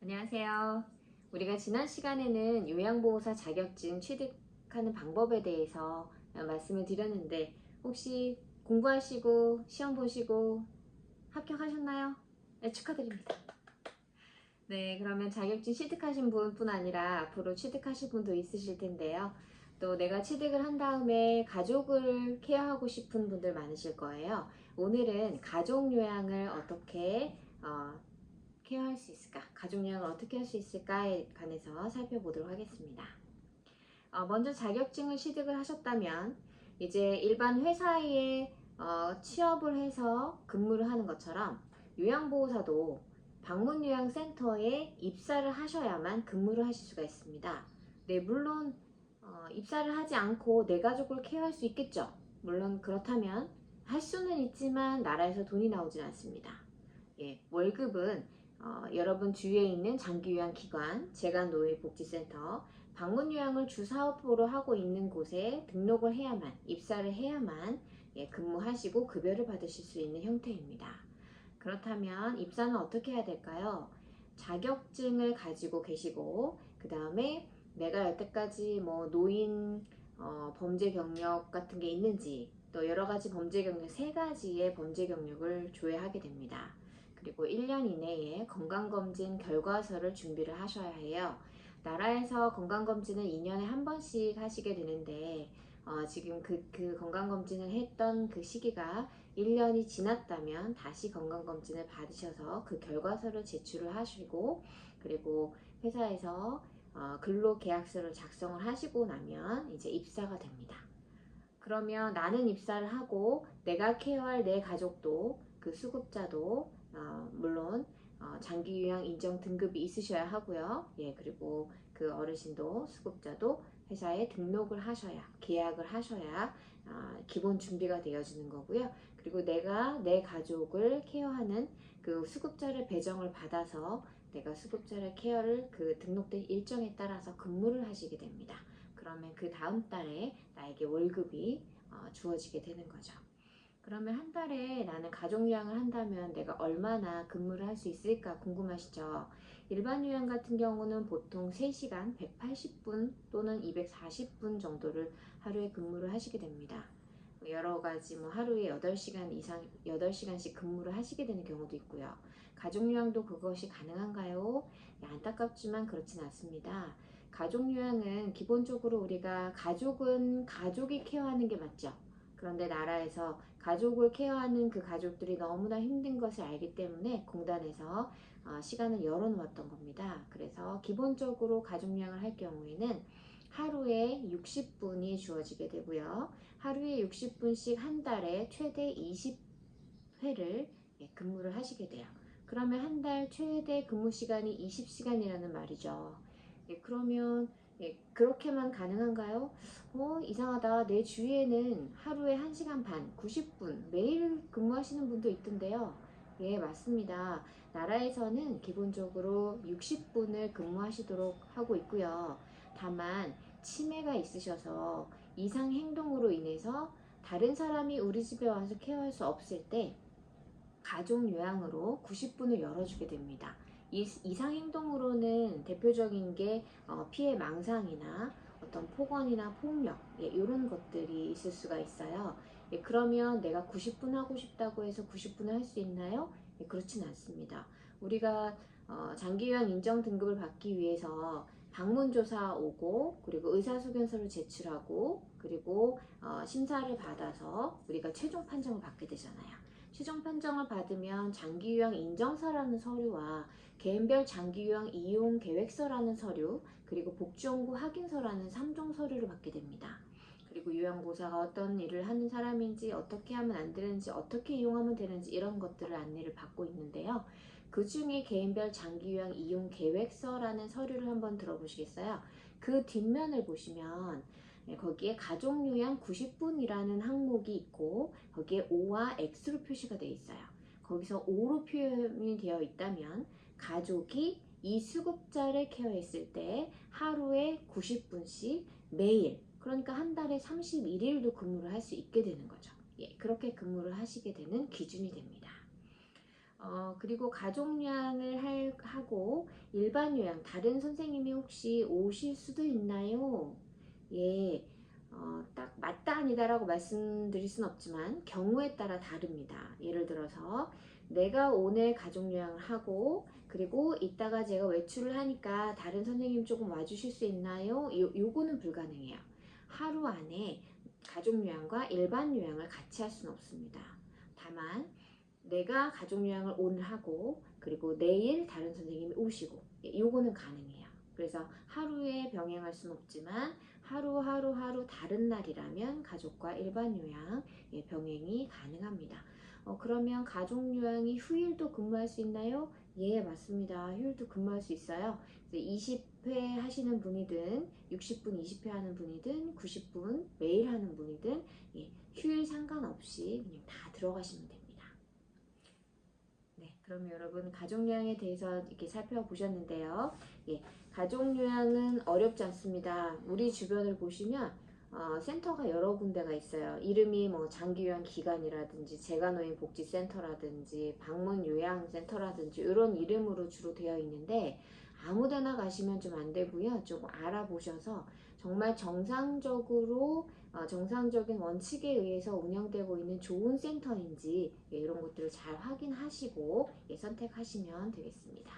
안녕하세요. 우리가 지난 시간에는 요양보호사 자격증 취득하는 방법에 대해서 말씀을 드렸는데 혹시 공부하시고 시험 보시고 합격하셨나요? 네, 축하드립니다. 네, 그러면 자격증 취득하신 분뿐 아니라 앞으로 취득하실 분도 있으실 텐데요. 또 내가 취득을 한 다음에 가족을 케어하고 싶은 분들 많으실 거예요. 오늘은 가족 요양을 어떻게 케어할 수 있을까? 가족 요양을 어떻게 할 수 있을까에 관해서 살펴보도록 하겠습니다. 먼저 자격증을 취득을 하셨다면 이제 일반 회사에 취업을 해서 근무를 하는 것처럼 요양보호사도 방문요양센터에 입사를 하셔야만 근무를 하실 수가 있습니다. 네, 물론 입사를 하지 않고 내 가족을 케어할 수 있겠죠. 물론 그렇다면 할 수는 있지만 나라에서 돈이 나오진 않습니다. 예, 월급은 여러분 주위에 있는 장기요양기관, 재간노인복지센터, 방문요양을 주사업으로 하고 있는 곳에 등록을 해야만, 입사를 해야만 근무하시고 급여를 받으실 수 있는 형태입니다. 그렇다면 입사는 어떻게 해야 될까요? 자격증을 가지고 계시고 그 다음에 내가 여태까지 뭐 노인 범죄 경력 같은 게 있는지 또 여러 가지 범죄 경력, 세 가지의 범죄 경력을 조회하게 됩니다. 그리고 1년 이내에 건강검진 결과서를 준비를 하셔야 해요. 나라에서 건강검진은 2년에 한 번씩 하시게 되는데 지금 그 건강검진을 했던 그 시기가 1년이 지났다면 다시 건강검진을 받으셔서 그 결과서를 제출을 하시고 그리고 회사에서 근로계약서를 작성을 하시고 나면 이제 입사가 됩니다. 그러면 나는 입사를 하고 내가 케어할 내 가족도 그 수급자도 물론 장기요양 인정 등급이 있으셔야 하고요. 예, 그리고 그 어르신도 수급자도 회사에 등록을 하셔야 계약을 하셔야 기본 준비가 되어지는 거고요. 그리고 내가 내 가족을 케어하는 그 수급자를 배정을 받아서 내가 수급자를 케어를 그 등록된 일정에 따라서 근무를 하시게 됩니다. 그러면 그 다음 달에 나에게 월급이 주어지게 되는 거죠. 그러면 한 달에 나는 가족 요양을 한다면 내가 얼마나 근무를 할 수 있을까 궁금하시죠? 일반 요양 같은 경우는 보통 3시간 180분 또는 240분 정도를 하루에 근무를 하시게 됩니다. 여러 가지 뭐 하루에 8시간 이상 8시간씩 근무를 하시게 되는 경우도 있고요. 가족 요양도 그것이 가능한가요? 네, 안타깝지만 그렇진 않습니다. 가족 요양은 기본적으로 우리가 가족은 가족이 케어하는 게 맞죠. 그런데 나라에서 가족을 케어하는 그 가족들이 너무나 힘든 것을 알기 때문에 공단에서 시간을 열어놓았던 겁니다. 그래서 기본적으로 가족 요양을 할 경우에는 하루에 60분이 주어지게 되고요. 하루에 60분씩 한 달에 최대 20회를 근무를 하시게 돼요. 그러면 한 달 최대 근무 시간이 20시간이라는 말이죠. 그러면 그렇게만 가능한가요? 이상하다. 내 주위에는 하루에 1시간 반, 90분 매일 근무하시는 분도 있던데요. 예, 맞습니다. 나라에서는 기본적으로 60분을 근무하시도록 하고 있고요. 다만 치매가 있으셔서 이상 행동으로 인해서 다른 사람이 우리 집에 와서 케어할 수 없을 때 가족 요양으로 90분을 열어주게 됩니다. 이상 행동으로는 대표적인 게 피해 망상이나 어떤 폭언이나 폭력 이런 것들이 있을 수가 있어요. 그러면 내가 90분 하고 싶다고 해서 90분을 할 수 있나요? 그렇진 않습니다. 우리가 장기요양 인정 등급을 받기 위해서 방문조사 오고 그리고 의사소견서를 제출하고 그리고 심사를 받아서 우리가 최종 판정을 받게 되잖아요. 최종 판정을 받으면 장기요양 인정서라는 서류와 개인별 장기요양 이용 계획서라는 서류 그리고 복지연구 확인서라는 3종 서류를 받게 됩니다. 그리고 요양보호사가 어떤 일을 하는 사람인지 어떻게 하면 안 되는지 어떻게 이용하면 되는지 이런 것들을 안내를 받고 있는데요. 그 중에 개인별 장기요양 이용 계획서라는 서류를 한번 들어보시겠어요? 그 뒷면을 보시면 거기에 가족요양 90분이라는 항목이 있고 거기에 O와 X로 표시가 되어 있어요. 거기서 O로 표현이 되어 있다면 가족이 이 수급자를 케어했을 때 하루에 90분씩 매일 그러니까 한 달에 31일도 근무를 할 수 있게 되는 거죠. 예, 그렇게 근무를 하시게 되는 기준이 됩니다. 그리고 가족 요양을 하고 일반 요양 다른 선생님이 혹시 오실 수도 있나요? 예, 딱 맞다 아니다라고 말씀드릴 순 없지만 경우에 따라 다릅니다. 예를 들어서 내가 오늘 가족 요양을 하고 그리고 이따가 제가 외출을 하니까 다른 선생님 조금 와주실 수 있나요? 요거는 불가능해요. 하루 안에 가족 요양과 일반 요양을 같이 할 수는 없습니다. 다만 내가 가족 요양을 오늘 하고 그리고 내일 다른 선생님이 오시고 요거는 가능해요. 그래서 하루에 병행할 수는 없지만 하루 다른 날이라면 가족과 일반 요양 병행이 가능합니다. 그러면 가족 요양이 휴일도 근무할 수 있나요? 예, 맞습니다. 휴일도 근무할 수 있어요. 20회 하시는 분이든 60분 20회 하는 분이든 90분 매일 하는 분이든 휴일 상관없이 그냥 다 들어가시면 됩니다. 네, 그럼 여러분 가족요양에 대해서 이렇게 살펴보셨는데요. 예, 가족요양은 어렵지 않습니다. 우리 주변을 보시면 센터가 여러 군데가 있어요. 이름이 뭐 장기요양기관이라든지 재가노인복지센터라든지 방문요양센터라든지 이런 이름으로 주로 되어 있는데 아무데나 가시면 좀 안 되고요. 조금 알아보셔서 정말 정상적인 원칙에 의해서 운영되고 있는 좋은 센터인지 이런 것들을 잘 확인하시고 선택하시면 되겠습니다.